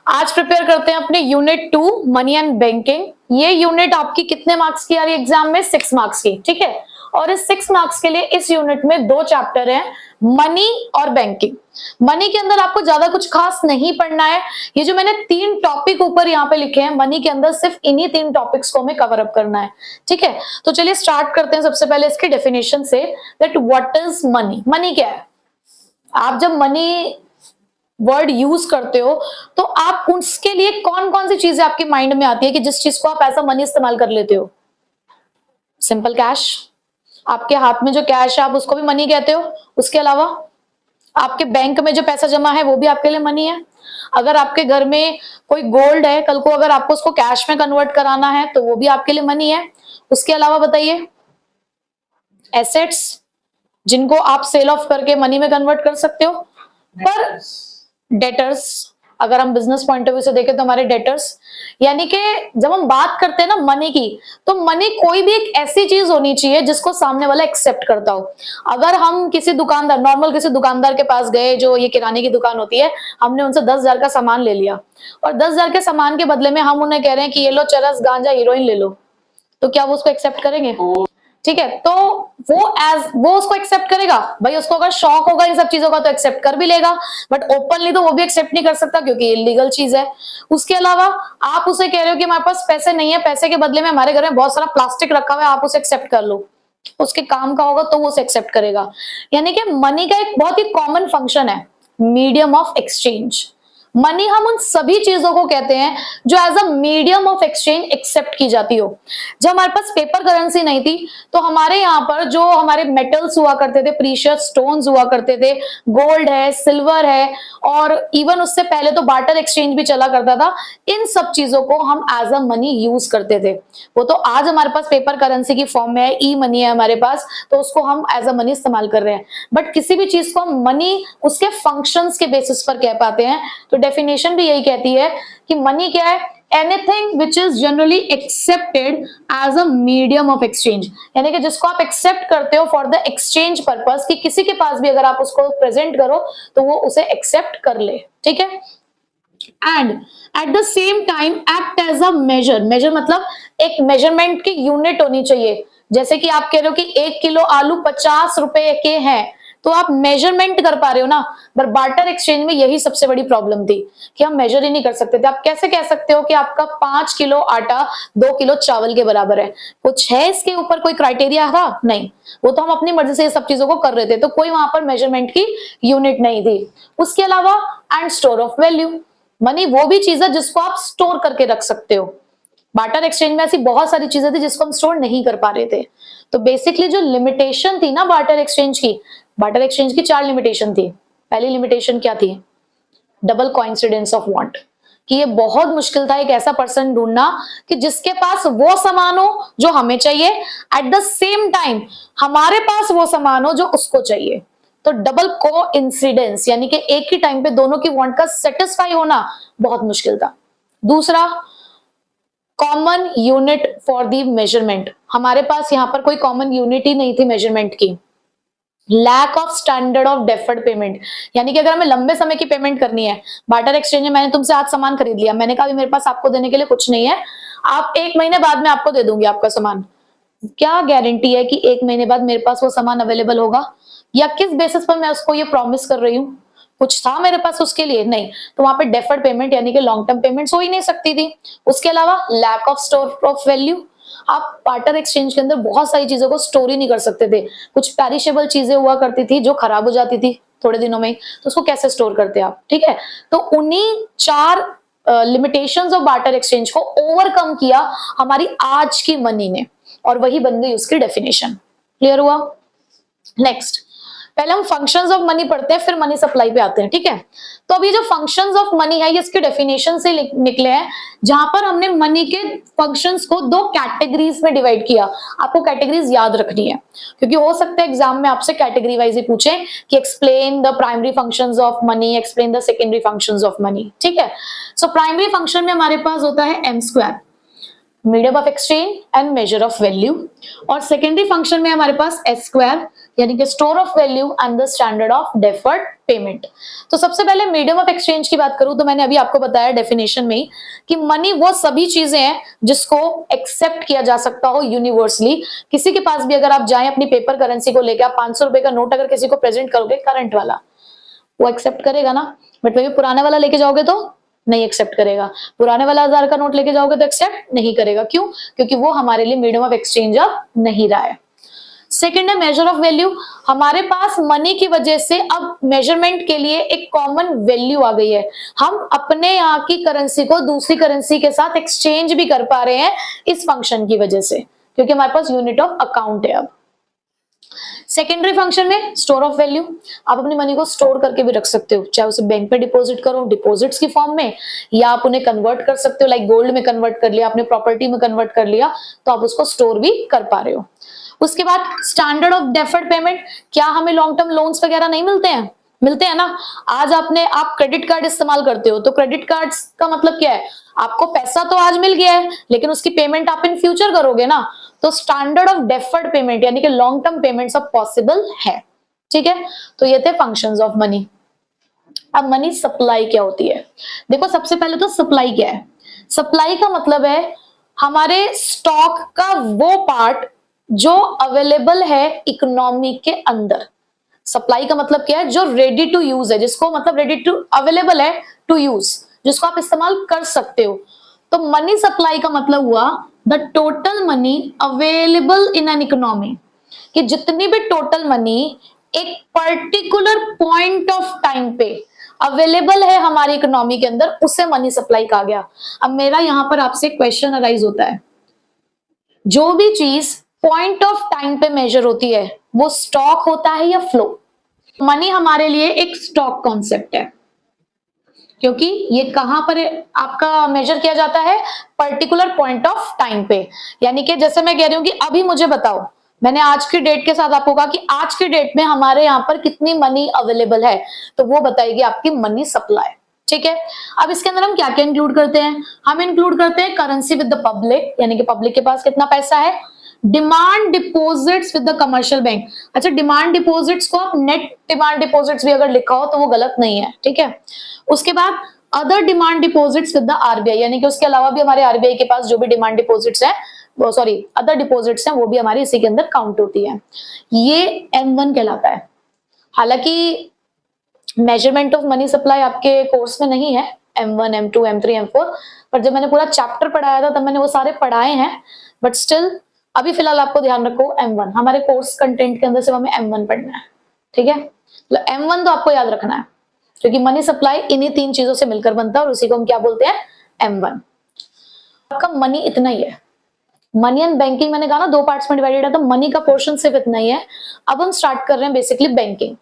आज प्रिपेयर करते हैं अपने यूनिट 2 मनी एंड बैंकिंग। ये यूनिट आपकी कितने मार्क्स की आ रही है एग्जाम में? 6 मार्क्स की, ठीक है। और इस 6 मार्क्स के लिए इस यूनिट में 2 चैप्टर हैं, मनी और बैंकिंग। मनी के अंदर आपको ज्यादा कुछ खास नहीं पढ़ना है। ये जो मैंने 3 टॉपिक ऊपर यहाँ पे लिखे हैं मनी के अंदर, सिर्फ इन्हीं 3 टॉपिक्स को हमें कवर अप करना है, ठीक है। तो चलिए स्टार्ट करते हैं सबसे पहले इसकी डेफिनेशन से, that what is money. Money क्या है? आप जब मनी वर्ड यूज करते हो तो आप उसके लिए कौन कौन सी चीजें आपके माइंड में आती है कि जिस चीज को आप ऐसा मनी इस्तेमाल कर लेते हो? Simple cash. आपके हाथ में जो कैश है आप उसको भी मनी कहते हो। उसके अलावा आपके बैंक में जो पैसा जमा है वो भी आपके लिए मनी है। अगर आपके घर में कोई गोल्ड है, कल को अगर आपको उसको कैश में कन्वर्ट कराना है तो वो भी आपके लिए मनी है। उसके अलावा बताइए, एसेट्स जिनको आप सेल ऑफ करके मनी में कन्वर्ट कर सकते हो। पर डेटर्स, अगर हम बिजनेस पॉइंट ऑफ व्यू से देखें तो हमारे डेटर्स, यानी कि जब हम बात करते हैं ना मनी की, तो मनी कोई भी एक ऐसी चीज होनी चाहिए जिसको सामने वाला एक्सेप्ट करता हो। अगर हम किसी दुकानदार, नॉर्मल किसी दुकानदार के पास गए, जो ये किराने की दुकान होती है, हमने उनसे 10,000 का सामान ले लिया और 10,000 के सामान के बदले में हम उन्हें कह रहे हैं कि ये लो चरस, गांजा, हीरोइन ले लो, तो क्या वो उसको एक्सेप्ट करेंगे? ठीक है, तो वो उसको एक्सेप्ट करेगा भाई। उसको अगर शौक होगा इन सब चीजों का तो एक्सेप्ट कर भी लेगा, बट ओपनली तो वो भी एक्सेप्ट नहीं कर सकता क्योंकि इलीगल चीज है। उसके अलावा आप उसे कह रहे हो कि हमारे पास पैसे नहीं है, पैसे के बदले में हमारे घर में बहुत सारा प्लास्टिक रखा हुआ है, आप उसे एक्सेप्ट कर लो, उसके काम का होगा तो वो उसे एक्सेप्ट करेगा। यानी कि मनी का एक बहुत ही कॉमन फंक्शन है, मीडियम ऑफ एक्सचेंज। मनी हम उन सभी चीजों को कहते हैं जो as a medium of exchange accept की जाती हो। जब हमारे पास पेपर करेंसी नहीं थी तो हमारे यहाँ पर जो हमारे मेटल्स हुआ करते थे, प्रीशियस स्टोन्स हुआ करते थे, गोल्ड है, सिल्वर है, और इवन उससे पहले तो बार्टर एक्सचेंज भी चला करता था। इन सब चीजों को हम एज अ मनी यूज करते थे। वो तो आज हमारे पास पेपर करेंसी की फॉर्म में है, ई मनी है हमारे पास, तो उसको हम एज अ मनी इस्तेमाल कर रहे हैं। बट किसी भी चीज को हम मनी उसके फंक्शंस के बेसिस पर कह पाते हैं। तो डेफिनेशन भी यही कहती है कि मनी क्या है? Anything which is generally accepted as a medium of exchange, यानी कि जिसको आप एक्सेप्ट करते हो फॉर द एक्सचेंज पर्पस, कि किसी के पास भी अगर आप उसको प्रेजेंट करो तो वो उसे एक्सेप्ट कर ले, ठीक है। And at the same time act as a measure. Measure मतलब एक मेजरमेंट की यूनिट होनी चाहिए। जैसे कि आप कह रहे हो कि 1 किलो आलू 50 रुपए के हैं, तो आप मेजरमेंट कर पा रहे हो ना। पर बार्टर एक्सचेंज में यही सबसे बड़ी प्रॉब्लम थी कि हम मेजर ही नहीं कर सकते थे। आप कैसे कह सकते हो कि आपका 5 किलो आटा 2 किलो चावल के बराबर है? कुछ है इसके ऊपर कोई क्राइटेरिया था? नहीं, वो तो हम अपनी मर्जी से ये सब चीजों को कर रहे थे, तो कोई वहां पर मेजरमेंट की यूनिट नहीं थी। उसके अलावा and store of value, money वो भी चीज है जिसको आप स्टोर करके रख सकते हो। बार्टर एक्सचेंज में ऐसी बहुत सारी चीजें थी जिसको हम स्टोर नहीं कर पा रहे थे। तो बेसिकली जो लिमिटेशन थी ना बार्टर एक्सचेंज की, बार्टर एक्सचेंज की 4 लिमिटेशन थी। पहली लिमिटेशन क्या थी? डबल कोइंसिडेंस ऑफ वांट, कि ये बहुत मुश्किल था एक ऐसा पर्सन ढूंढना कि जिसके पास वो सामान हो जो हमें चाहिए, एट द सेम टाइम हमारे पास वो सामान हो जो उसको चाहिए। तो डबल को इंसिडेंस, यानी कि एक ही टाइम पे दोनों की वांट का सेटिस्फाई होना बहुत मुश्किल था। दूसरा, common unit for the measurement, हमारे पास यहाँ पर कोई कॉमन यूनिट ही नहीं थी मेजरमेंट की। Lack of standard of deferred payment, यानी कि अगर हमें लंबे समय की पेमेंट करनी है, बार्टर एक्सचेंज में मैंने तुमसे आज सामान खरीद लिया, मैंने कहा मेरे पास आपको देने के लिए कुछ नहीं है, आप 1 महीने बाद में आपको दे दूंगी आपका सामान। क्या गारंटी है कि 1 महीने बाद मेरे पास वो सामान अवेलेबल होगा? या किस बेसिस पर मैं उसको ये प्रॉमिस कर रही हूँ? कुछ था मेरे पास उसके लिए? नहीं। तो वहां पे डेफर्ड पेमेंट यानी कि लॉन्ग टर्म पेमेंट हो ही नहीं सकती थी। उसके अलावा lack of store of value, आप बार्टर एक्सचेंज के अंदर बहुत सारी चीजों को स्टोर ही नहीं कर सकते थे। कुछ पेरिशेबल चीजें हुआ करती थी जो खराब हो जाती थी थोड़े दिनों में, तो उसको कैसे स्टोर करते आप? ठीक है, तो उन्हीं 4 लिमिटेशंस ऑफ बार्टर एक्सचेंज को ओवरकम किया हमारी आज की मनी ने, और वही बन गई उसकी डेफिनेशन। क्लियर हुआ? नेक्स्ट, पहले हम फंक्शंस ऑफ मनी पढ़ते हैं, फिर मनी सप्लाई पे आते हैं, ठीक है। तो अभी जो फंक्शंस ऑफ मनी है ये इसके डेफिनेशन से निकले हैं, जहां पर हमने मनी के फंक्शंस को 2 कैटेगरीज में डिवाइड किया। आपको कैटेगरीज याद रखनी है क्योंकि हो सकता है एग्जाम में आपसे कैटेगरी वाइज ही पूछे कि explain the primary functions of money, explain the secondary functions of money, ठीक है। सो प्राइमरी फंक्शन में हमारे पास होता है m²। Medium of exchange and measure of value. और सेकेंडरी फंक्शन में हमारे पास एस स्क्वायर यानी कि store of value and the standard of deferred payment. तो सबसे पहले मीडियम ऑफ एक्सचेंज की बात करूं तो मैंने अभी आपको बताया डेफिनेशन में कि मनी वो सभी चीजें हैं जिसको एक्सेप्ट किया जा सकता हो यूनिवर्सली। किसी के पास भी अगर आप जाएं अपनी पेपर करेंसी को लेकर, आप 500 रुपए का नोट अगर किसी को प्रेजेंट करोगे करंट वाला, वो एक्सेप्ट करेगा ना, बट वही पुराना वाला लेके जाओगे तो नहीं एक्सेप्ट करेगा। पुराने वाला 1000 का नोट लेके जाओगे तो एक्सेप्ट नहीं करेगा। क्यों? क्योंकि वो हमारे लिए मीडियम ऑफ एक्सचेंज अब नहीं रहा है। सेकेंड है मेजर ऑफ वैल्यू। हमारे पास मनी की वजह से अब मेजरमेंट के लिए एक कॉमन वैल्यू आ गई है। हम अपने यहाँ की करेंसी को दूसरी करेंसी के साथ एक्सचेंज भी कर पा रहे हैं इस फंक्शन की वजह से, क्योंकि हमारे पास यूनिट ऑफ अकाउंट है अब। सेकेंडरी फंक्शन में स्टोर ऑफ वैल्यू, आप अपनी मनी को स्टोर करके भी रख सकते हो, चाहे उसे बैंक पे डिपॉजिट करो डिपॉजिट्स की फॉर्म में, या आप उन्हें कन्वर्ट कर सकते हो, लाइक गोल्ड में कन्वर्ट कर लिया, आपने प्रॉपर्टी में कन्वर्ट कर लिया, तो आप उसको स्टोर भी कर पा रहे हो। उसके बाद स्टैंडर्ड ऑफ डेफर्ड पेमेंट, क्या हमें लॉन्ग टर्म लोन्स वगैरह नहीं मिलते हैं? मिलते हैं ना। आज आप क्रेडिट कार्ड इस्तेमाल करते हो, तो क्रेडिट कार्ड का मतलब क्या है? आपको पैसा तो आज मिल गया है लेकिन उसकी पेमेंट आप इन फ्यूचर करोगे ना, तो स्टैंडर्ड ऑफ डेफर्ड पेमेंट यानी कि लॉन्ग टर्म पेमेंट्स अब पॉसिबल है। ठीक है, तो ये थे फंक्शंस ऑफ मनी। अब मनी सप्लाई क्या होती है? देखो सबसे पहले तो सप्लाई क्या है? सप्लाई का मतलब है हमारे स्टॉक का वो पार्ट जो अवेलेबल है इकोनॉमी के अंदर। सप्लाई का मतलब क्या है? जो रेडी टू यूज है, जिसको मतलब रेडी टू अवेलेबल है टू यूज, जिसको आप इस्तेमाल कर सकते हो। तो मनी सप्लाई का मतलब हुआ the total money available in an economy, कि जितनी भी टोटल मनी एक पर्टिकुलर पॉइंट ऑफ टाइम पे अवेलेबल है हमारी इकोनॉमी के अंदर, उसे मनी सप्लाई कहा गया। अब मेरा यहां पर आपसे क्वेश्चन अराइज होता है, जो भी चीज पॉइंट ऑफ टाइम पे मेजर होती है वो स्टॉक होता है या फ्लो? मनी हमारे लिए एक स्टॉक कॉन्सेप्ट है, क्योंकि ये कहां पर आपका मेजर किया जाता है? पर्टिकुलर पॉइंट ऑफ टाइम पे। यानी कि जैसे मैं कह रही हूं कि अभी मुझे बताओ, मैंने आज की डेट के साथ आपको कहा कि आज की डेट में हमारे यहाँ पर कितनी मनी अवेलेबल है, तो वो बताएगी आपकी मनी सप्लाई। ठीक है, अब इसके अंदर हम क्या क्या इंक्लूड करते हैं? हम इंक्लूड करते हैं करेंसी विद द पब्लिक, यानी कि पब्लिक के पास कितना पैसा है। Demand deposits with the commercial bank. अच्छा, डिमांड डिपॉजिट्स को आप नेट डिमांड डिपॉजिट्स भी अगर लिखा हो तो वो गलत नहीं है। ठीक है, उसके बाद other demand deposits with the RBI, यानी कि उसके अलावा भी हमारे आरबीआई के पास जो भी डिमांड डिपॉजिट्स है, सॉरी अदर डिपॉजिट्स हैं, वो भी हमारी इसी के अंदर काउंट होती है। ये M1 कहलाता है। हालांकि मेजरमेंट ऑफ मनी सप्लाई आपके कोर्स में नहीं है, M1, M2, M3, M4, पर जब मैंने पूरा चैप्टर पढ़ाया था तब मैंने वो सारे पढ़ाए हैं, बट स्टिल अभी फिलहाल आपको ध्यान रखो M1 हमारे कोर्स कंटेंट के अंदर सिर्फ हमें M1 पढ़ना है। ठीक है, तो M1 तो आपको याद रखना है, क्योंकि मनी सप्लाई इन्हीं 3 चीजों से मिलकर बनता है और उसी को हम क्या बोलते हैं? M1। आपका मनी इतना ही है। मनी एंड बैंकिंग मैंने कहा ना 2 पार्ट्स में डिवाइडेड है, तो मनी का पोर्शन सिर्फ इतना ही है। अब हम स्टार्ट कर रहे हैं बेसिकली बैंकिंग।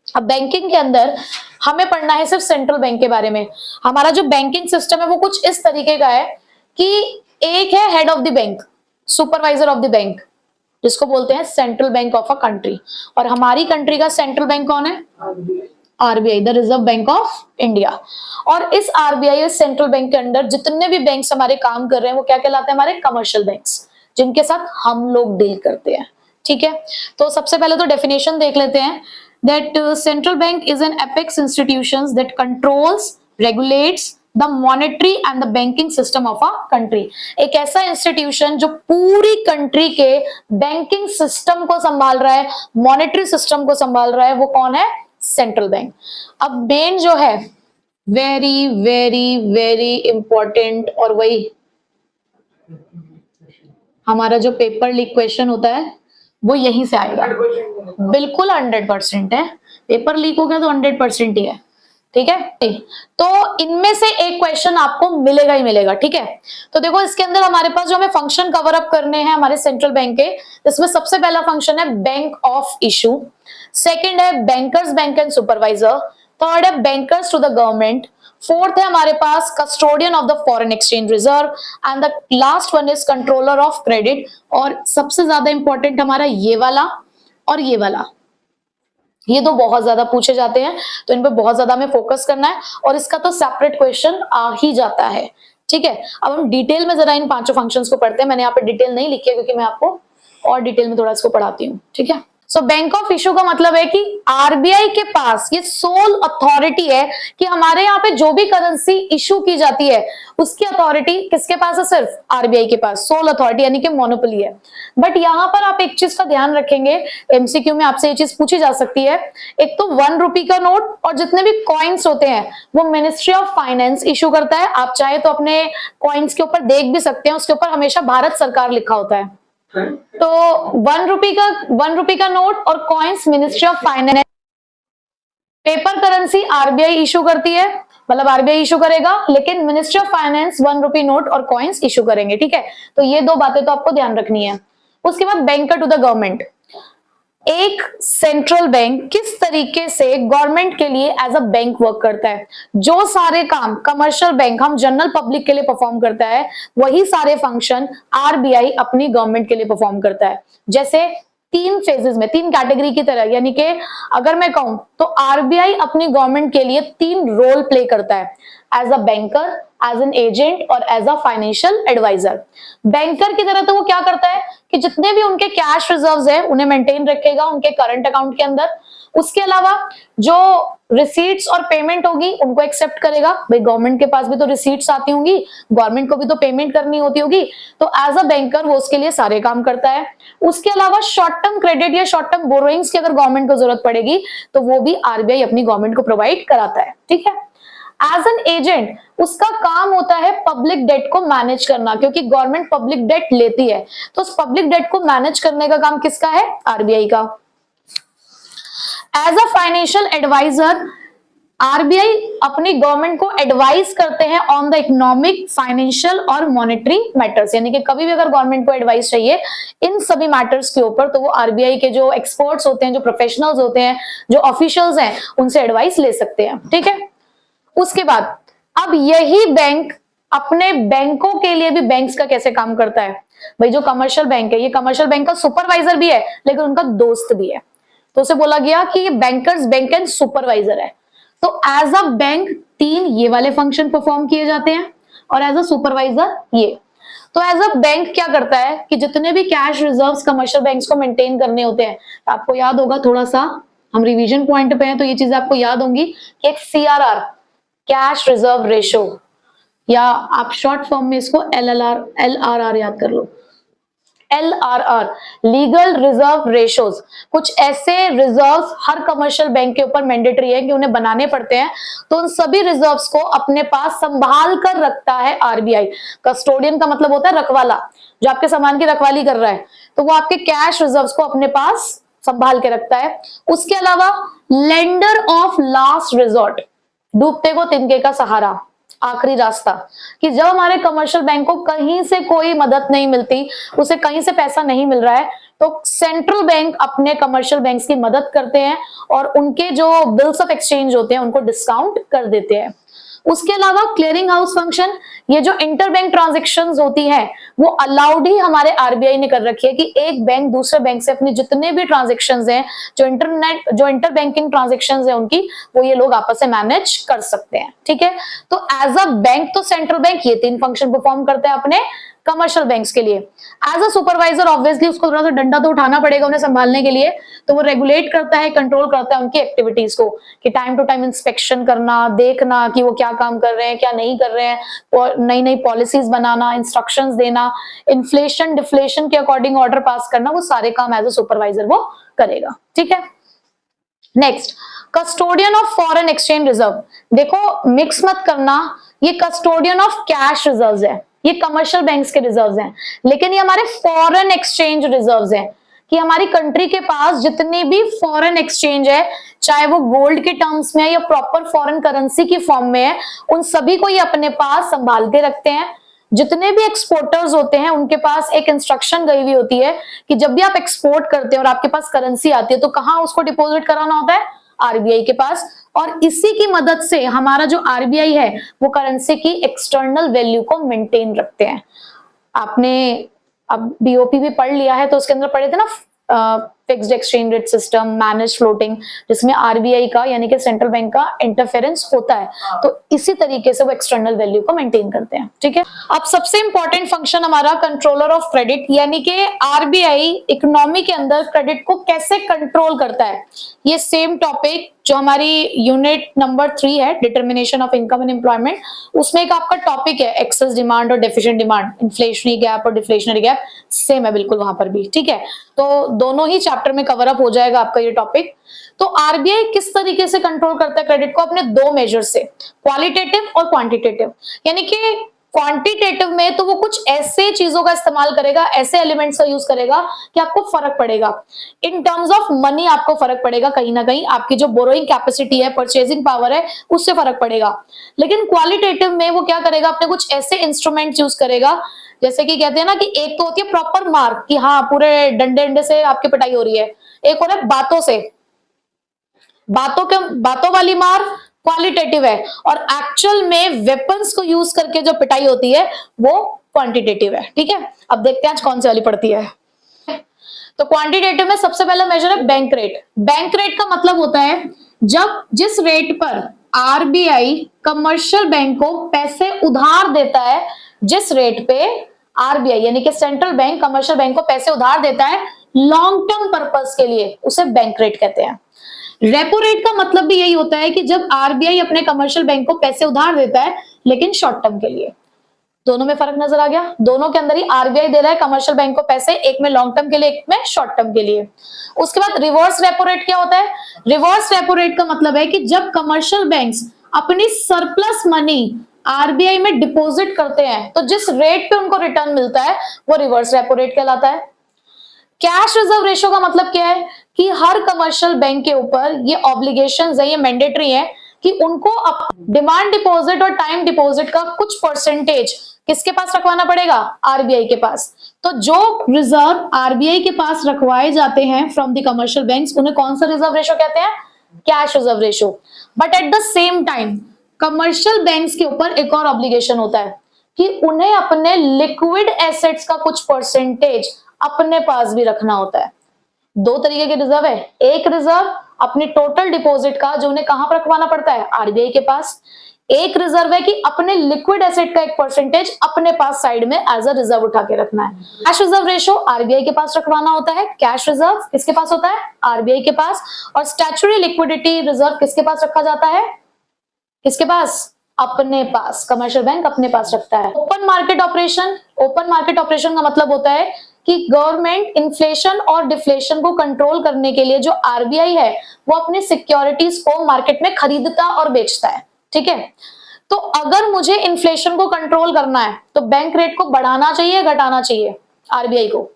अब बैंकिंग के अंदर हमें पढ़ना है सिर्फ सेंट्रल बैंक के बारे में। हमारा जो बैंकिंग सिस्टम है वो कुछ इस तरीके का है कि एक है head of the bank, supervisor of the bank, जिसको बोलते हैं central bank of a country. और हमारी कंट्री का सेंट्रल बैंक कौन है? RBI, the reserve bank of India. और इस आरबीआई सेंट्रल बैंक के अंदर जितने भी बैंक्स हमारे काम कर रहे हैं वो क्या कहलाते हैं? हमारे कमर्शियल बैंक्स, जिनके साथ हम लोग डील करते हैं। ठीक है, तो सबसे पहले तो डेफिनेशन देख लेते हैं that central bank is an apex institutions that controls, regulates the monetary and the banking system of a country। एक ऐसा इंस्टीट्यूशन जो पूरी कंट्री के बैंकिंग सिस्टम को संभाल रहा है, मॉनेटरी सिस्टम को संभाल रहा है, वो कौन है? Central bank. अब मेन जो है वेरी वेरी वेरी इंपॉर्टेंट, और वही हमारा जो पेपर लीक क्वेश्चन होता है वो यहीं से आएगा। बिल्कुल 100% है, पेपर लीक हो गया तो 100% ही है। ठीक है, तो इनमें से एक क्वेश्चन आपको मिलेगा ही मिलेगा। ठीक है, तो देखो इसके अंदर हमारे पास जो हमें फंक्शन कवर अप करने हैं हमारे सेंट्रल बैंक के, इसमें सबसे पहला फंक्शन है बैंक ऑफ इशू, सेकंड है bankers bank and supervisor, third है bankers to the government, fourth है हमारे पास custodian of the foreign exchange reserve, and the last one is controller of credit. और सबसे ज्यादा इंपॉर्टेंट हमारा ये वाला और ये वाला, ये दो बहुत ज्यादा पूछे जाते हैं, तो इन पे बहुत ज्यादा हमें फोकस करना है, और इसका तो सेपरेट क्वेश्चन आ ही जाता है। ठीक है, अब हम डिटेल में जरा इन पांचों फंक्शंस को पढ़ते हैं। मैंने यहाँ पे डिटेल नहीं लिखी है क्योंकि मैं आपको और डिटेल में थोड़ा इसको पढ़ाती हूँ, ठीक है। सो बैंक ऑफ इशू का मतलब है कि आरबीआई के पास ये सोल अथॉरिटी है कि हमारे यहाँ पे जो भी करेंसी इशू की जाती है उसकी अथॉरिटी किसके पास है? सिर्फ आरबीआई के पास, सोल अथॉरिटी यानी कि मोनोपोली है। बट यहाँ पर आप एक चीज का ध्यान रखेंगे, एमसीक्यू में आपसे ये चीज पूछी जा सकती है। एक तो 1 रुपए का नोट और जितने भी कॉइन्स होते हैं वो मिनिस्ट्री ऑफ फाइनेंस इशू करता है। आप चाहे तो अपने कॉइन्स के ऊपर देख भी सकते हैं, उसके ऊपर हमेशा भारत सरकार लिखा होता है। तो 1 रुपए का नोट और coins ministry of finance. Paper currency RBI issue करती है, मतलब आरबीआई इशू करेगा, लेकिन मिनिस्ट्री ऑफ फाइनेंस 1 रुपए नोट और कॉइन्स इशू करेंगे, ठीक है। तो ये दो बातें तो आपको ध्यान रखनी है। उसके बाद बैंकर टू द गवर्नमेंट। एक सेंट्रल बैंक किस तरीके से गवर्नमेंट के लिए एज अ बैंक वर्क करता है? जो सारे काम कमर्शियल बैंक हम जनरल पब्लिक के लिए परफॉर्म करता है, वही सारे फंक्शन आरबीआई अपनी गवर्नमेंट के लिए परफॉर्म करता है। जैसे 3 फेजेस में, 3 कैटेगरी की तरह, यानी कि अगर मैं कहूं तो आरबीआई अपनी गवर्नमेंट के लिए 3 रोल प्ले करता है, as a banker, as an agent और as a financial advisor. Banker की तरह तो वो क्या करता है कि जितने भी उनके कैश रिजर्व्स हैं उन्हें मेंटेन रखेगा उनके करंट अकाउंट के अंदर। उसके अलावा जो रिसीट्स और पेमेंट होगी उनको एक्सेप्ट करेगा। भाई गवर्नमेंट के पास भी तो रिसीट्स आती होंगी, गवर्नमेंट को भी तो पेमेंट करनी होती होगी, तो एज अ बैंकर वो उसके लिए सारे काम करता है। उसके अलावा शॉर्ट टर्म क्रेडिट या शॉर्ट टर्म बोरोइंग्स की अगर गवर्नमेंट को जरूरत पड़ेगी तो वो भी आरबीआई अपनी गवर्नमेंट को प्रोवाइड कराता है, ठीक है। एज एन एजेंट उसका काम होता है पब्लिक डेट को मैनेज करना, क्योंकि गवर्नमेंट पब्लिक डेट लेती है, तो उस पब्लिक डेट को मैनेज करने का काम किसका है? आरबीआई का। As a financial adviser RBI अपनी गवर्नमेंट को एडवाइस करते हैं ऑन द इकोनॉमिक, फाइनेंशियल और मॉनेटरी मैटर्स, यानी कि कभी भी अगर गवर्नमेंट को एडवाइस चाहिए इन सभी मैटर्स के ऊपर तो वो आरबीआई के जो एक्सपर्ट्स होते हैं, जो प्रोफेशनल्स होते हैं, जो ऑफिशियल्स हैं, उनसे एडवाइस ले सकते हैं, ठीक है। उसके बाद अब यही बैंक अपने बैंकों के लिए भी बैंक्स का कैसे काम करता है? भाई जो कमर्शियल बैंक है, ये कमर्शियल बैंक का सुपरवाइजर भी है लेकिन उनका दोस्त भी है, तो उसे बोला गया कि ये बैंकर्स बैंक एंड सुपरवाइजर है। तो एज अ बैंक 3 ये वाले फंक्शन परफॉर्म किए जाते हैं और एज अ सुपरवाइजर ये। तो एज अ बैंक क्या करता है कि जितने भी कैश रिजर्व्स कमर्शियल बैंक्स को मेंटेन करने होते हैं, आपको याद होगा, थोड़ा सा हम रिवीजन पॉइंट पे हैं तो ये चीजें आपको याद होंगी कि एक सीआरआर, कैश रिजर्व रेशो, या आप शॉर्ट फॉर्म में इसको एलआरआर याद कर लो, एलआरआर, लीगल रिजर्व रेशोज। कुछ ऐसे रिजर्व्स हर कमर्शियल बैंक के ऊपर मैंडेटरी है कि उन्हें बनाने पड़ते हैं, तो उन सभी रिजर्व्स को अपने पास संभाल कर रखता है आरबीआई। कस्टोडियन का मतलब होता है रखवाला, जो आपके सामान की रखवाली कर रहा है, तो वो आपके कैश रिजर्व्स को अपने पास संभाल के रखता है। उसके अलावा लेंडर ऑफ लास्ट रिजॉर्ट, डूबते को तिनके का सहारा, आखिरी रास्ता, कि जब हमारे कमर्शियल बैंक को कहीं से कोई मदद नहीं मिलती, उसे कहीं से पैसा नहीं मिल रहा है, तो सेंट्रल बैंक अपने कमर्शियल बैंक्स की मदद करते हैं और उनके जो बिल्स ऑफ एक्सचेंज होते हैं उनको डिस्काउंट कर देते हैं। उसके अलावा क्लियरिंग हाउस फंक्शन, ये जो इंटर बैंक ट्रांजेक्शंस होती है वो अलाउड ही हमारे आरबीआई ने कर रखी है कि एक बैंक दूसरे बैंक से अपने जितने भी ट्रांजेक्शंस हैं, जो इंटर बैंकिंग ट्रांजेक्शंस है उनकी, वो ये लोग आपस में मैनेज कर सकते हैं, ठीक है। तो एज अ बैंक तो सेंट्रल बैंक ये 3 फंक्शन परफॉर्म करते हैं अपने कमर्शियल बैंक्स के लिए। एज अ सुपरवाइजर ऑब्वियसली उसको थोड़ा सा डंडा तो उठाना पड़ेगा उन्हें संभालने के लिए, तो वो रेगुलेट करता है, कंट्रोल करता है उनकी एक्टिविटीज को, कि टाइम टू टाइम इंस्पेक्शन करना, देखना कि वो क्या काम कर रहे हैं, क्या नहीं कर रहे हैं, और नई नई पॉलिसीज बनाना, इंस्ट्रक्शंस देना, इन्फ्लेशन डिफ्लेशन के अकॉर्डिंग ऑर्डर पास करना, वो सारे काम एज अ सुपरवाइजर वो करेगा, ठीक है। Next, custodian of foreign exchange reserve. देखो मिक्स मत करना, ये कस्टोडियन ऑफ कैश रिजर्व्स है, ये कमर्शियल बैंक्स के रिजर्व्स हैं, लेकिन ये हमारे फॉरेन एक्सचेंज रिजर्व्स हैं, कि हमारी कंट्री के पास जितनी भी फॉरेन एक्सचेंज है, चाहे वो गोल्ड के टर्म्स में है या प्रॉपर फॉरेन करेंसी की फॉर्म में है, उन सभी को ये अपने पास संभाल के रखते हैं। जितने भी एक्सपोर्टर्स होते हैं उनके पास एक इंस्ट्रक्शन गई हुई होती है कि जब भी आप एक्सपोर्ट करते हैं और आपके पास करेंसी आती है तो कहाँ उसको डिपॉजिट कराना होता है? आरबीआई के पास। और इसी की मदद से हमारा जो आरबीआई है वो करेंसी की एक्सटर्नल वैल्यू को मेंटेन रखते हैं। आपने अब बीओपी भी पढ़ लिया है तो उसके अंदर पढ़े थे ना fixed exchange rate system, manage floating, जिसमें आरबीआई का यानी कि सेंट्रल बैंक का इंटरफेरेंस होता है, तो इसी तरीके से वो एक्सटर्नल वैल्यू को मेंटेन करते हैं। ठीक है, अब सबसे इंपॉर्टेंट फंक्शन हमारा कंट्रोलर ऑफ क्रेडिट, यानी कि आरबीआई इकोनॉमी के अंदर क्रेडिट को कैसे कंट्रोल करता है। ये सेम टॉपिक जो हमारी यूनिट नंबर 3 है, determination of income and employment, उसमें एक आपका टॉपिक है एक्सेस डिमांड और डेफिशिएंट डिमांड, इन्फ्लेशनरी गैप और डिफ्लेशनरी गैप, सेम है बिल्कुल वहां पर भी। ठीक है, तो दोनों ही चैप्टर में कवर अप हो जाएगा आपका ये टॉपिक। तो आरबीआई किस तरीके से कंट्रोल करता है क्रेडिट को, अपने दो मेजर से, क्वालिटेटिव और क्वांटिटेटिव। यानी कि क्वांटिटेटिव में तो वो कुछ ऐसे चीजों का इस्तेमाल करेगा, ऐसे एलिमेंट्स का यूज करेगा कि आपको फर्क पड़ेगा, इन टर्म्स ऑफ मनी आपको फर्क पड़ेगा, कहीं ना कहीं आपकी जो बोरोइंग कैपेसिटी है, परचेजिंग पावर है, उससे फर्क पड़ेगा। लेकिन क्वालिटेटिव में वो क्या करेगा, अपने कुछ ऐसे इंस्ट्रूमेंट यूज करेगा, जैसे कि कहते हैं ना कि एक तो होती है प्रॉपर मार कि हाँ पूरे डंडे डंडे से आपकी पिटाई हो रही है, एक और है बातों से, बातों वाली मार क्वालिटेटिव है, और एक्चुअल में वेपन्स को यूज करके जो पिटाई होती है वो क्वांटिटेटिव है। ठीक है, अब देखते हैं आज कौन सी वाली पड़ती है। तो क्वांटिटेटिव में सबसे पहला मेजर है बैंक रेट। बैंक रेट का मतलब होता है जब जिस रेट पर आरबीआई कमर्शियल बैंक को पैसे उधार देता है, जिस रेट पे आरबीआई यानी कि सेंट्रल बैंक कमर्शियल बैंक को पैसे उधार देता है लॉन्ग टर्म पर्पस के लिए, उसे बैंक रेट कहते हैं। रेपो रेट का मतलब भी यही होता है कि जब आरबीआई अपने कमर्शियल बैंक को पैसे उधार देता है लेकिन शॉर्ट टर्म के लिए। दोनों में फर्क नजर आ गया, दोनों के अंदर ही आरबीआई दे रहा है कमर्शियल बैंक को पैसे, एक में लॉन्ग टर्म के लिए, एक में शॉर्ट टर्म के लिए। उसके बाद रिवर्स रेपो रेट क्या होता है? रिवर्स रेपो रेट का मतलब है कि जब कमर्शियल बैंक्स अपनी सरप्लस मनी आरबीआई में डिपॉजिट करते हैं तो जिस रेट पे उनको रिटर्न मिलता है वो रिवर्स रेपो रेट कहलाता है। कैश रिजर्व रेशियो का मतलब क्या है कि हर कमर्शियल बैंक के ऊपर ये ऑब्लिगेशंस है, ये मैंडेटरी है कि उनको डिमांड डिपॉजिट और टाइम डिपॉजिट का कुछ परसेंटेज किसके पास रखवाना पड़ेगा? आरबीआई के पास। तो जो रिजर्व आरबीआई के पास रखवाए जाते हैं फ्रॉम द कमर्शियल बैंक्स, उन्हें कौन सा रिजर्व रेशियो कहते हैं? Cash reserve ratio. But at the same time commercial banks के ऊपर एक और ऑब्लिगेशन होता है कि उन्हें अपने लिक्विड एसेट्स का कुछ परसेंटेज अपने पास भी रखना होता है। दो तरीके के रिजर्व है, एक रिजर्व अपनी टोटल डिपॉजिट का जो उन्हें कहां पर रखवाना पड़ता है? आरबीआई के पास। एक रिजर्व है कि अपने लिक्विड एसेट का एक परसेंटेज अपने पास साइड में एज अ रिजर्व उठा के रखना है। कैश रिजर्व रेशियो आरबीआई के पास रखवाना होता है, कैश रिजर्व किसके पास होता है? आरबीआई के पास। और स्टैट्यूटरी लिक्विडिटी रिजर्व किसके पास रखा जाता है? किसके पास? अपने पास। कमर्शियल बैंक अपने पास रखता है। Open market operation, open market operation का मतलब होता है कि गवर्नमेंट इन्फ्लेशन और डिफ्लेशन को कंट्रोल करने के लिए जो आरबीआई है वो अपनी सिक्योरिटीज को मार्केट में खरीदता और बेचता है। ठीक है, तो अगर मुझे इन्फ्लेशन को कंट्रोल करना है तो बैंक रेट को बढ़ाना चाहिए, घटाना चाहिए? आरबीआई को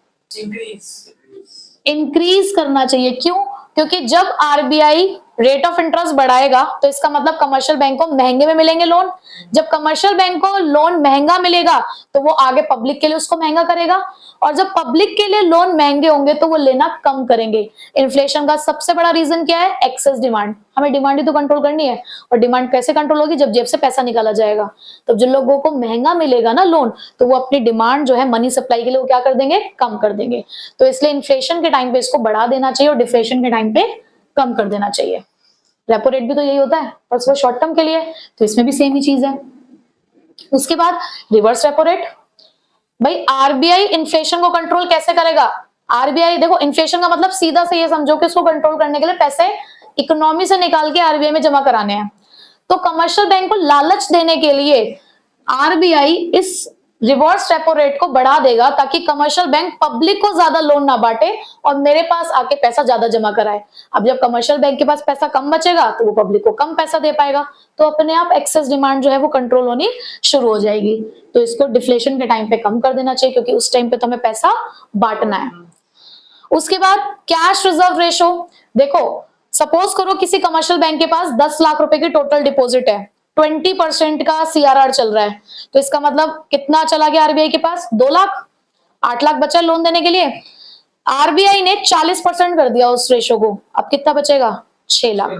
इंक्रीज करना चाहिए। क्यों? क्योंकि जब आरबीआई रेट ऑफ इंटरेस्ट बढ़ाएगा तो इसका मतलब कमर्शियल बैंक को महंगे में मिलेंगे लोन। जब कमर्शियल बैंक को लोन महंगा मिलेगा तो वो आगे पब्लिक के लिए उसको महंगा करेगा, और जब पब्लिक के लिए लोन महंगे होंगे तो वो लेना कम करेंगे। इन्फ्लेशन का सबसे बड़ा रीजन क्या है? Excess demand. हमें डिमांड ही तो कंट्रोल करनी है, और डिमांड कैसे कंट्रोल होगी? जब जेब से पैसा निकाला जाएगा। तो जिन लोगों को महंगा मिलेगा ना लोन, तो वो अपनी डिमांड जो है मनी सप्लाई के लिए वो क्या कर देंगे? कम कर देंगे। तो इसलिए इन्फ्लेशन के टाइम पे इसको बढ़ा देना चाहिए और डिफ्लेशन के टाइम पे कम कर देना चाहिए। रेपो रेट भी तो यही होता है, पर वो शॉर्ट टर्म के लिए, तो इसमें भी सेम ही चीज है। उसके बाद रिवर्स रेपो रेट। भाई आरबीआई इन्फ्लेशन को कंट्रोल कैसे करेगा? आरबीआई देखो, इन्फ्लेशन का मतलब सीधा से ये समझो कि इसको कंट्रोल करने के लिए पैसे इकोनॉमी से निकाल के आरबीआई में जमा कराने हैं। तो कमर्शियल बैंक को लालच देने के लिए आरबीआई इस रिवर्स रेपो रेट को बढ़ा देगा ताकि कमर्शियल बैंक पब्लिक को ज्यादा लोन ना बांटे और मेरे पास आके पैसा ज्यादा जमा कराए। अब जब कमर्शियल बैंक के पास पैसा कम बचेगा तो वो पब्लिक को कम पैसा दे पाएगा, तो अपने आप एक्सेस डिमांड जो है वो कंट्रोल होनी शुरू हो जाएगी। तो इसको डिफ्लेशन के टाइम पे कम कर देना चाहिए क्योंकि उस टाइम पे तो हमें पैसा बांटना है। उसके बाद कैश रिजर्व रेशो। देखो, सपोज करो किसी कमर्शियल बैंक के पास 10 लाख रुपए की टोटल डिपॉजिट है, 20% का सीआरआर चल रहा है, तो इसका मतलब कितना चला गया आरबीआई के पास? 2 लाख। 8 लाख बचा लोन देने के लिए। आरबीआई ने 40% कर दिया उस रेशो को, अब कितना बचेगा? 6 लाख।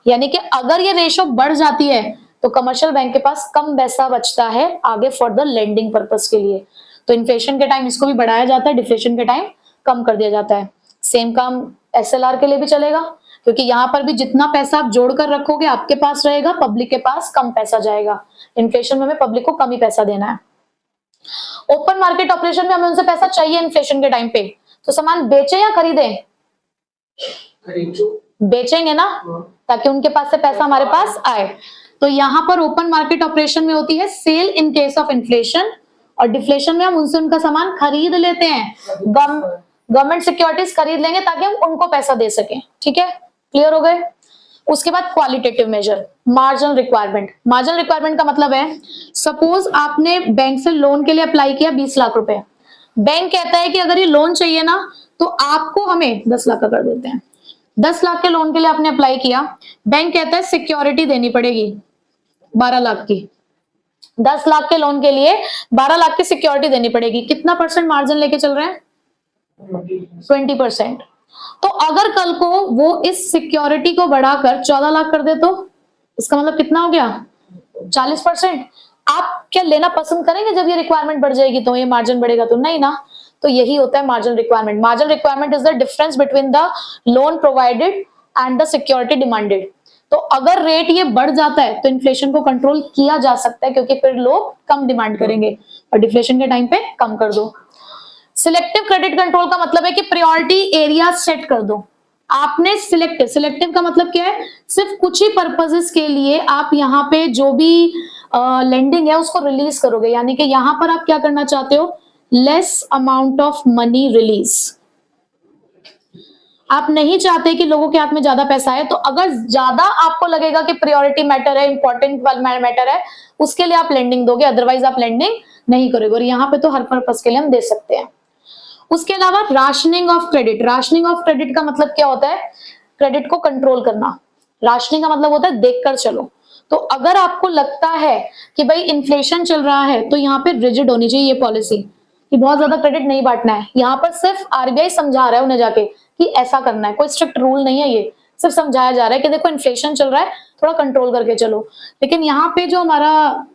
यानी कि अगर ये रेशो बढ़ जाती है तो कमर्शियल बैंक के पास कम पैसा बचता है आगे फॉर द लेंडिंग पर्पस के लिए। तो इन्फ्लेशन के टाइम इसको भी बढ़ाया जाता है, डिफ्लेशन के टाइम कम कर दिया जाता है। सेम काम SLR के लिए भी चलेगा, क्योंकि यहाँ पर भी जितना पैसा आप जोड़कर रखोगे आपके पास रहेगा, पब्लिक के पास कम पैसा जाएगा। इन्फ्लेशन में हमें पब्लिक को कम ही पैसा देना है। ओपन मार्केट ऑपरेशन में हमें उनसे पैसा चाहिए इन्फ्लेशन के टाइम पे, तो सामान बेचे या खरीदे? बेचेंगे ना, ताकि उनके पास से पैसा हमारे पास आए। तो यहाँ पर ओपन मार्केट ऑपरेशन में होती है sell in case of inflation, और डिफ्लेशन में हम उनसे उनका सामान खरीद लेते हैं, गवर्नमेंट सिक्योरिटीज खरीद लेंगे ताकि हम उनको पैसा दे सकें। ठीक है, क्लियर हो गए। उसके बाद qualitative measure, marginal requirement. Marginal requirement का मतलब है, सपोज आपने बैंक से लोन के लिए अप्लाई किया 20 लाख रुपए, बैंक कहता है कि अगर ये लोन चाहिए ना तो आपको हमें 10 लाख का कर देते हैं। 10 लाख के लोन के लिए आपने अप्लाई किया, बैंक कहता है सिक्योरिटी देनी पड़ेगी 12 लाख की। 10 लाख के लोन के लिए 12 लाख की सिक्योरिटी देनी पड़ेगी। कितना परसेंट मार्जिन लेके चल रहे हैं? 20%। तो अगर कल को वो इस सिक्योरिटी को बढ़ाकर 14 लाख कर दे तो इसका मतलब कितना हो गया? 40%। आप क्या लेना पसंद करेंगे जब ये रिक्वायरमेंट बढ़ जाएगी तो, ये मार्जिन बढ़ेगा तो? नहीं ना। तो यही होता है margin requirement. Margin requirement is the difference between the loan provided and the security demanded. तो अगर रेट ये बढ़ जाता है तो इन्फ्लेशन को कंट्रोल किया जा सकता है, क्योंकि फिर लोग कम डिमांड करेंगे, और डिफ्लेशन के टाइम पे कम कर दो। सिलेक्टिव क्रेडिट कंट्रोल का मतलब है कि प्रायोरिटी एरिया सेट कर दो। आपने सिलेक्टिव का मतलब क्या है? सिर्फ कुछ ही पर्पसेस के लिए आप यहाँ पे जो भी लेंडिंग है उसको रिलीज करोगे, यानी कि यहाँ पर आप क्या करना चाहते हो? Less amount of money release. आप नहीं चाहते कि लोगों के हाथ में ज्यादा पैसा है, तो अगर ज्यादा आपको लगेगा कि प्रायोरिटी मैटर है, इंपॉर्टेंट मैटर है, उसके लिए आप लेंडिंग दोगे, अदरवाइज आप लेंडिंग नहीं करोगे। और यहाँ पे तो हर पर्पस के लिए हम दे सकते हैं। उसके अलावा rationing of credit. Rationing of credit का मतलब क्या होता है? क्रेडिट को कंट्रोल करना। राशनिंग का मतलब होता है देखकर चलो। तो अगर आपको लगता है कि भाई इन्फ्लेशन चल रहा है तो यहाँ पे रिजिड होनी चाहिए ये पॉलिसी कि बहुत ज्यादा क्रेडिट नहीं बांटना है। यहाँ पर सिर्फ RBI समझा रहा है उन्हें जाके कि ऐसा करना है, कोई स्ट्रिक्ट रूल नहीं है, ये सिर्फ समझाया जा रहा है कि देखो इन्फ्लेशन चल रहा है, थोड़ा कंट्रोल करके चलो। लेकिन यहाँ पे जो हमारा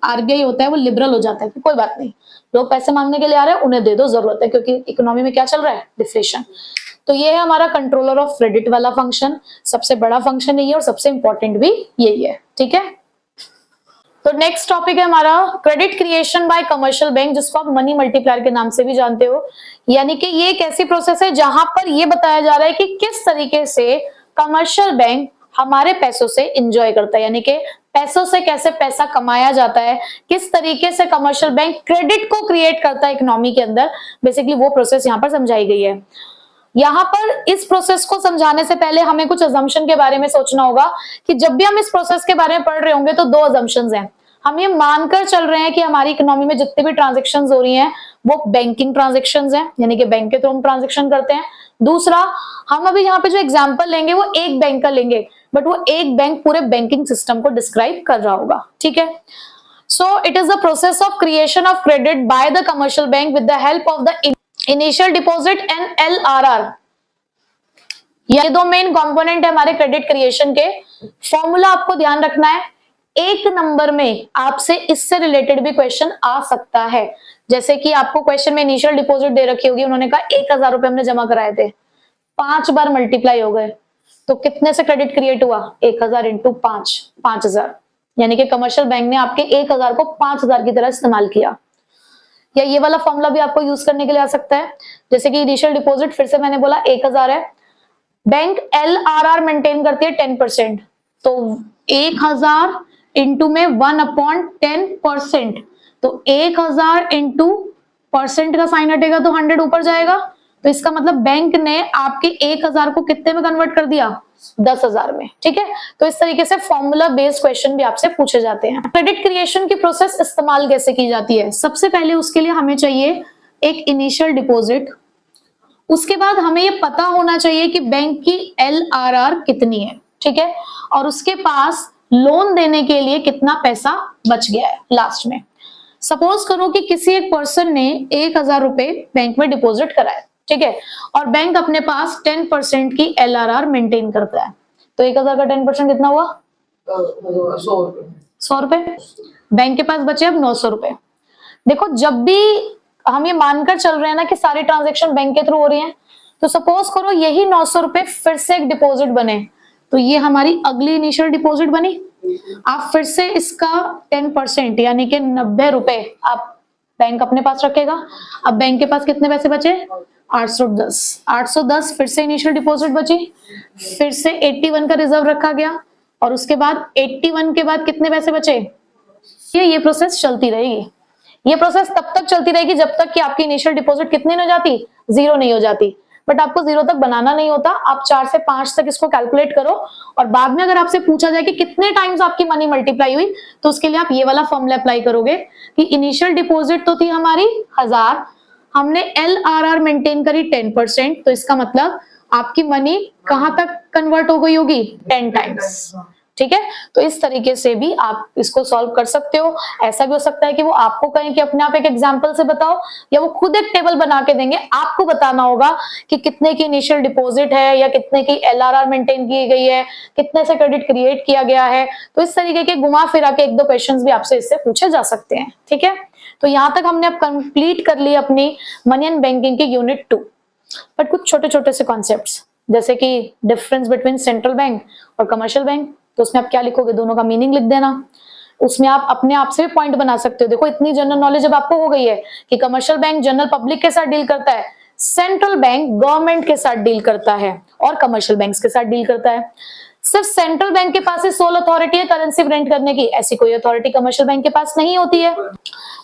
RBI होता है वो लिबरल हो जाता है कि कोई बात नहीं, लोग पैसे मांगने के लिए आ रहे हैं, उन्हें दे दो, जरूरत है, क्योंकि इकोनॉमी में क्या चल रहा है? डिफ्लेशन। तो ये है हमारा कंट्रोलर ऑफ क्रेडिट वाला फंक्शन। सबसे बड़ा फंक्शन यही है और सबसे इंपॉर्टेंट भी यही है। ठीक है, तो नेक्स्ट टॉपिक है हमारा credit creation bye commercial bank, जिसको आप मनी मल्टीप्लायर के नाम से भी जानते हो। यानी कि ये एक ऐसी प्रोसेस है जहां पर ये बताया जा रहा है कि किस तरीके से कमर्शियल बैंक हमारे पैसों से इंजॉय करता है, यानी कि पैसों से कैसे पैसा कमाया जाता है, किस तरीके से कमर्शियल बैंक क्रेडिट को क्रिएट करता है इकोनॉमी के अंदर। बेसिकली वो प्रोसेस यहाँ पर समझाई गई है। यहाँ पर इस प्रोसेस को समझाने से पहले हमें कुछ अजम्पशन के बारे में सोचना होगा कि जब भी हम इस प्रोसेस के बारे में पढ़ रहे होंगे तो दो अजम्पशंस हैं। हम ये मानकर चल रहे हैं कि हमारी इकोनॉमी में जितने भी ट्रांजैक्शंस हो रही हैं वो बैंकिंग ट्रांजैक्शंस हैं, यानी कि बैंक के थ्रू हम ट्रांजैक्शन करते हैं। दूसरा, हम अभी यहाँ पे जो एग्जाम्पल लेंगे वो एक बैंक का लेंगे, बट वो एक बैंक पूरे बैंकिंग सिस्टम को डिस्क्राइब कर रहा होगा। ठीक है, so it is the process of creation of credit by the commercial bank with the help of the initial deposit and LRR। ये दो मेन कंपोनेंट है हमारे क्रेडिट क्रिएशन के। फॉर्मूला आपको ध्यान रखना है, एक नंबर में आपसे इससे रिलेटेड भी क्वेश्चन आ सकता है। जैसे कि आपको क्वेश्चन में इनिशियल डिपॉजिट दे रखी होगी, उन्होंने कहा 1000 रुपए हमने जमा कराए थे, 5 बार मल्टीप्लाई हो गए, तो कितने से क्रेडिट क्रिएट हुआ? 1000 इंटू 5, 5000। यानी कि कमर्शियल बैंक ने आपके 1000 को 5000 की तरह इस्तेमाल किया। या ये वाला फॉर्मूला भी आपको यूज करने के लिए आ सकता है, जैसे कि इनिशियल डिपॉजिट फिर से मैंने बोला 1000 है, बैंक LRR मेंटेन करती है 10%, तो 1000 इंटू में 1/10%, तो 1000 इंटू परसेंट का साइन हटेगा तो 100 ऊपर जाएगा। तो इसका मतलब बैंक ने आपके 1000 को कितने में कन्वर्ट कर दिया? 10,000 में। ठीक है, तो इस तरीके से फॉर्मूला बेस्ड क्वेश्चन भी आपसे पूछे जाते हैं। क्रेडिट क्रिएशन की प्रोसेस इस्तेमाल कैसे की जाती है? सबसे पहले उसके लिए हमें चाहिए एक इनिशियल डिपॉजिट। उसके बाद हमें ये पता होना चाहिए कि बैंक की LRR कितनी है। ठीक है, और उसके पास लोन देने के लिए कितना पैसा बच गया है लास्ट में। सपोज करो कि किसी एक पर्सन ने 1000 रुपए बैंक में डिपॉजिट कराए, ठीक है, और बैंक अपने पास 10% की LRR मेंटेन करता है, तो 1000 का 10% कितना हुआ? 100 रुपए। बैंक के पास बचे अब 900 रुपए। देखो, जब भी हम ये मानकर चल रहे हैं ना कि सारी ट्रांजेक्शन बैंक के थ्रू हो रही हैं, तो सपोज करो यही 900 रुपए फिर से एक डिपॉजिट बने, तो ये हमारी अगली इनिशियल डिपॉजिट बनी। आप फिर से इसका 10% यानी कि 90 रुपए आप बैंक अपने पास रखेगा। अब बैंक के पास कितने पैसे बचे? 810 फिर से इनिशियल डिपॉजिट बची, फिर से 81 का रिजर्व रखा गया, और उसके बाद 81 के बाद कितने पैसे बचे? ये प्रोसेस चलती रहेगी। ये प्रोसेस तब तक चलती रहेगी जब तक कि आपकी इनिशियल डिपॉजिट कितनी नहीं हो जाती? 0 नहीं हो जाती। बट आपको 0 तक बनाना नहीं होता, आप 4 से 5 तक इसको कैलकुलेट करो, और बाद में अगर आपसे पूछा जाए कि कितने टाइम्स आपकी मनी मल्टीप्लाई हुई, तो उसके लिए आप ये वाला फॉर्मूला अप्लाई करोगे कि इनिशियल डिपॉजिट तो थी हमारी 1000, हमने LRR मेंटेन करी 10%, तो इसका मतलब आपकी मनी कहां तक कन्वर्ट हो गई होगी? 10 टाइम्स। ठीक है, तो इस तरीके से भी आप इसको सॉल्व कर सकते हो। ऐसा भी हो सकता है कि वो आपको कहें कि अपने आप एक एग्जांपल से बताओ, या वो खुद एक टेबल बना के देंगे, आपको बताना होगा कि कितने की इनिशियल डिपॉजिट है, या कितने की LRR मेंटेन की गई है, कितने से क्रेडिट क्रिएट किया गया है। तो इस तरीके के घुमा फिरा के 1-2 क्वेश्चंस भी आपसे इससे पूछे जा सकते हैं। ठीक है, तो यहां तक हमने अब कंप्लीट कर ली अपनी मनी एंड बैंकिंग की यूनिट 2। बट कुछ छोटे छोटे से कॉन्सेप्ट्स, जैसे कि डिफरेंस बिटवीन सेंट्रल बैंक और कमर्शियल बैंक, तो उसमें आप क्या लिखोगे? दोनों का मीनिंग लिख देना। उसमें आप अपने आप से भी पॉइंट बना सकते हो। देखो इतनी जनरल नॉलेज अब आपको हो गई है कि कमर्शियल बैंक जनरल पब्लिक के साथ डील करता है, सेंट्रल बैंक गवर्नमेंट के साथ डील करता है, और कमर्शियल बैंक्स के साथ डील करता है। सिर्फ सेंट्रल बैंक के पास ही सोल अथॉरिटी है करेंसी प्रिंट करने की, ऐसी कोई अथॉरिटी कमर्शियल बैंक के पास नहीं होती है।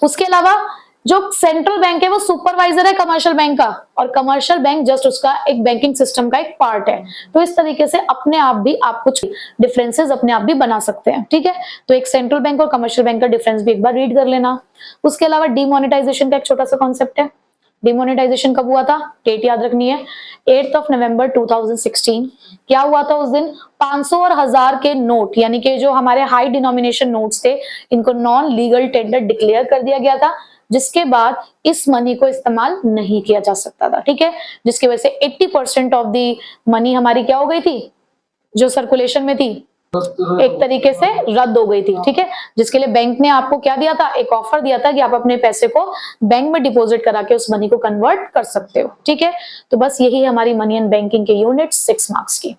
उसके अलावा जो सेंट्रल बैंक है वो सुपरवाइजर है कमर्शियल बैंक का, और कमर्शियल बैंक जस्ट उसका एक बैंकिंग सिस्टम का एक पार्ट है। तो इस तरीके से अपने आप भी आप कुछ डिफरेंसेस अपने आप भी बना सकते हैं। ठीक है, तो एक सेंट्रल बैंक और कमर्शियल बैंक का डिफरेंस भी एक बार रीड कर लेना। उसके अलावा डीमोनेटाइजेशन का एक छोटा सा कॉन्सेप्ट है। डिमोनेटाइजेशन कब हुआ था? डेट याद रखनी है, 8 नवंबर 2016। क्या हुआ था उस दिन? 500 और 1000 के नोट, यानी कि जो हमारे हाई डिनोमिनेशन नोट्स थे, इनको नॉन लीगल टेंडर डिक्लेयर कर दिया गया था, जिसके बाद इस मनी को इस्तेमाल नहीं किया जा सकता था। ठीक है, जिसकी वजह से 80% ऑफ दी मनी हमारी क्या हो गई थी, जो सर्कुलेशन में थी, एक तरीके से रद्द हो गई थी। ठीक है, जिसके लिए बैंक ने आपको क्या दिया था? एक ऑफर दिया था कि आप अपने पैसे को बैंक में डिपॉजिट करा के उस मनी को कन्वर्ट कर सकते हो। ठीक है, तो बस यही हमारी मनी एंड बैंकिंग के यूनिट 6 मार्क्स की।